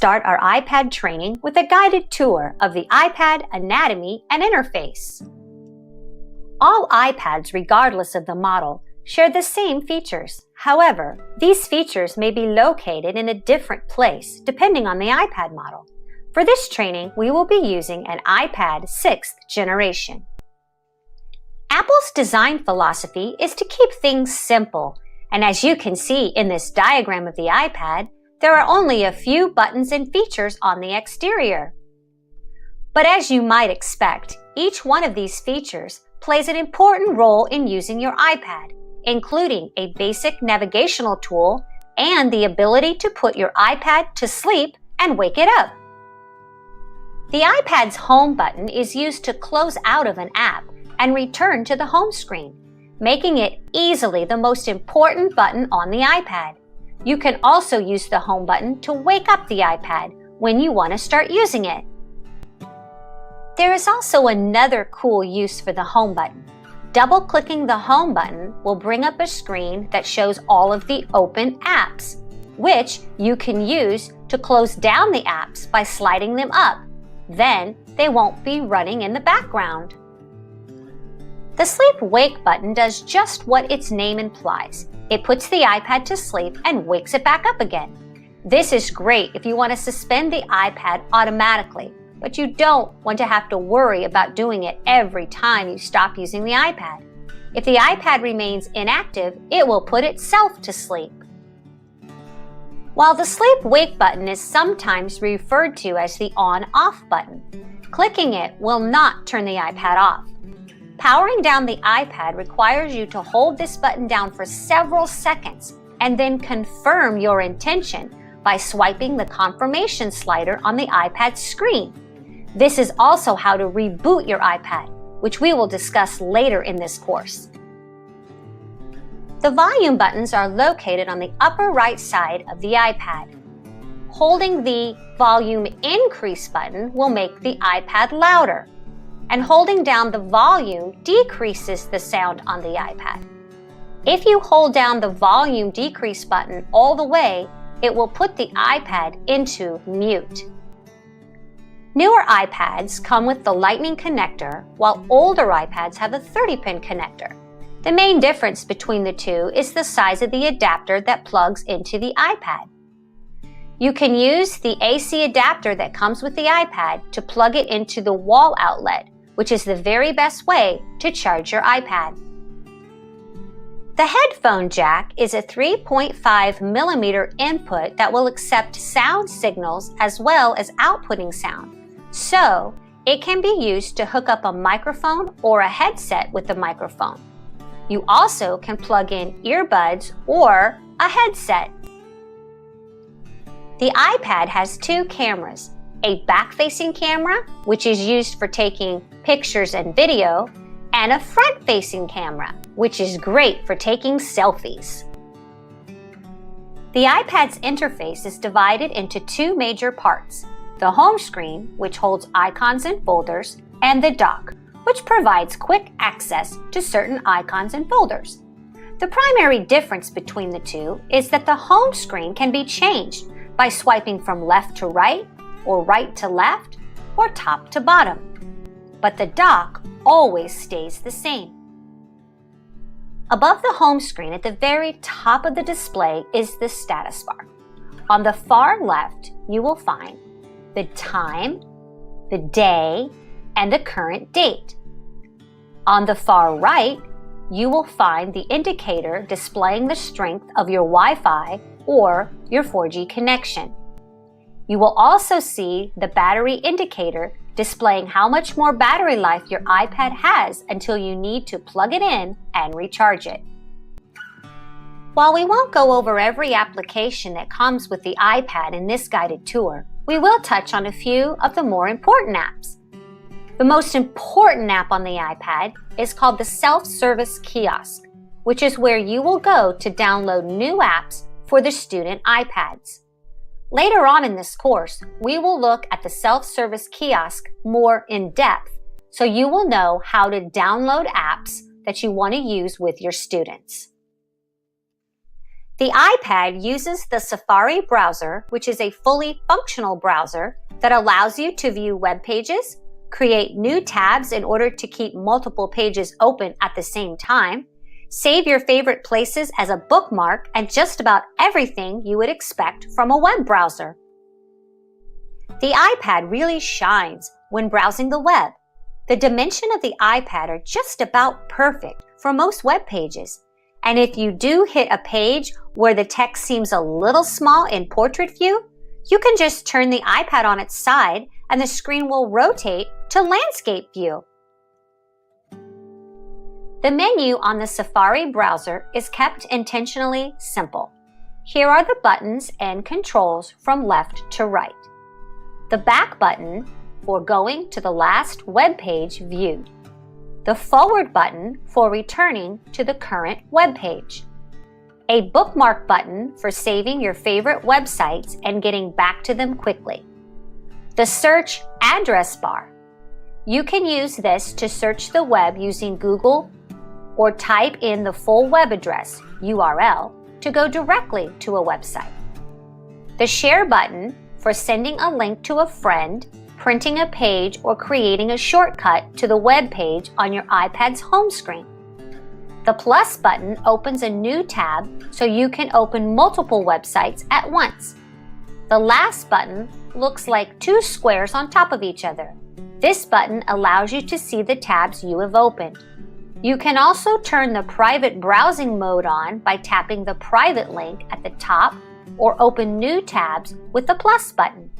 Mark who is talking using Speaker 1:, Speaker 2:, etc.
Speaker 1: start our iPad training with a guided tour of the iPad anatomy and interface. All iPads, regardless of the model, share the same features. However, these features may be located in a different place depending on the iPad model. For this training, we will be using an iPad 6th generation. Apple's design philosophy is to keep things simple, and as you can see in this diagram of the iPad, there are only a few buttons and features on the exterior. But as you might expect, each one of these features plays an important role in using your iPad, including a basic navigational tool and the ability to put your iPad to sleep and wake it up. The iPad's home button is used to close out of an app and return to the home screen, making it easily the most important button on the iPad. You can also use the home button to wake up the iPad when you want to start using it. There is also another cool use for the home button. Double-clicking the home button will bring up a screen that shows all of the open apps, which you can use to close down the apps by sliding them up. Then they won't be running in the background. The sleep-wake button does just what its name implies. It puts the iPad to sleep and wakes it back up again. This is great if you want to suspend the iPad automatically, but you don't want to have to worry about doing it every time you stop using the iPad. If the iPad remains inactive, it will put itself to sleep. While the sleep-wake button is sometimes referred to as the on-off button, clicking it will not turn the iPad off. Powering down the iPad requires you to hold this button down for several seconds and then confirm your intention by swiping the confirmation slider on the iPad screen. This is also how to reboot your iPad, which we will discuss later in this course. The volume buttons are located on the upper right side of the iPad. Holding the volume increase button will make the iPad louder, and holding down the volume decreases the sound on the iPad. If you hold down the volume decrease button all the way, it will put the iPad into mute. Newer iPads come with the Lightning connector, while older iPads have a 30-pin connector. The main difference between the two is the size of the adapter that plugs into the iPad. You can use the AC adapter that comes with the iPad to plug it into the wall outlet, which is the very best way to charge your iPad. The headphone jack is a 3.5mm input that will accept sound signals as well as outputting sound, so it can be used to hook up a microphone or a headset with the microphone. You also can plug in earbuds or a headset. The iPad has two cameras, a back-facing camera, which is used for taking pictures and video, and a front-facing camera, which is great for taking selfies. The iPad's interface is divided into two major parts: the home screen, which holds icons and folders, and the dock, which provides quick access to certain icons and folders. The primary difference between the two is that the home screen can be changed by swiping from left to right, or right to left, or top to bottom. But the dock always stays the same. Above the home screen at the very top of the display is the status bar. On the far left, you will find the time, the day, and the current date. On the far right, you will find the indicator displaying the strength of your Wi-Fi or your 4G connection. You will also see the battery indicator displaying how much more battery life your iPad has until you need to plug it in and recharge it. While we won't go over every application that comes with the iPad in this guided tour, we will touch on a few of the more important apps. The most important app on the iPad is called the Self-Service Kiosk, which is where you will go to download new apps for the student iPads. Later on in this course, we will look at the Self-Service Kiosk more in depth, so you will know how to download apps that you want to use with your students. The iPad uses the Safari browser, which is a fully functional browser that allows you to view web pages, create new tabs in order to keep multiple pages open at the same time, save your favorite places as a bookmark, and just about everything you would expect from a web browser. The iPad really shines when browsing the web. The dimensions of the iPad are just about perfect for most web pages. And if you do hit a page where the text seems a little small in portrait view, you can just turn the iPad on its side and the screen will rotate to landscape view. The menu on the Safari browser is kept intentionally simple. Here are the buttons and controls from left to right. The back button for going to the last web page viewed. The forward button for returning to the current web page. A bookmark button for saving your favorite websites and getting back to them quickly. The search address bar. You can use this to search the web using Google or type in the full web address, URL, to go directly to a website. The share button for sending a link to a friend, printing a page, or creating a shortcut to the web page on your iPad's home screen. The plus button opens a new tab so you can open multiple websites at once. The last button looks like two squares on top of each other. This button allows you to see the tabs you have opened. You can also turn the private browsing mode on by tapping the private link at the top or open new tabs with the plus button.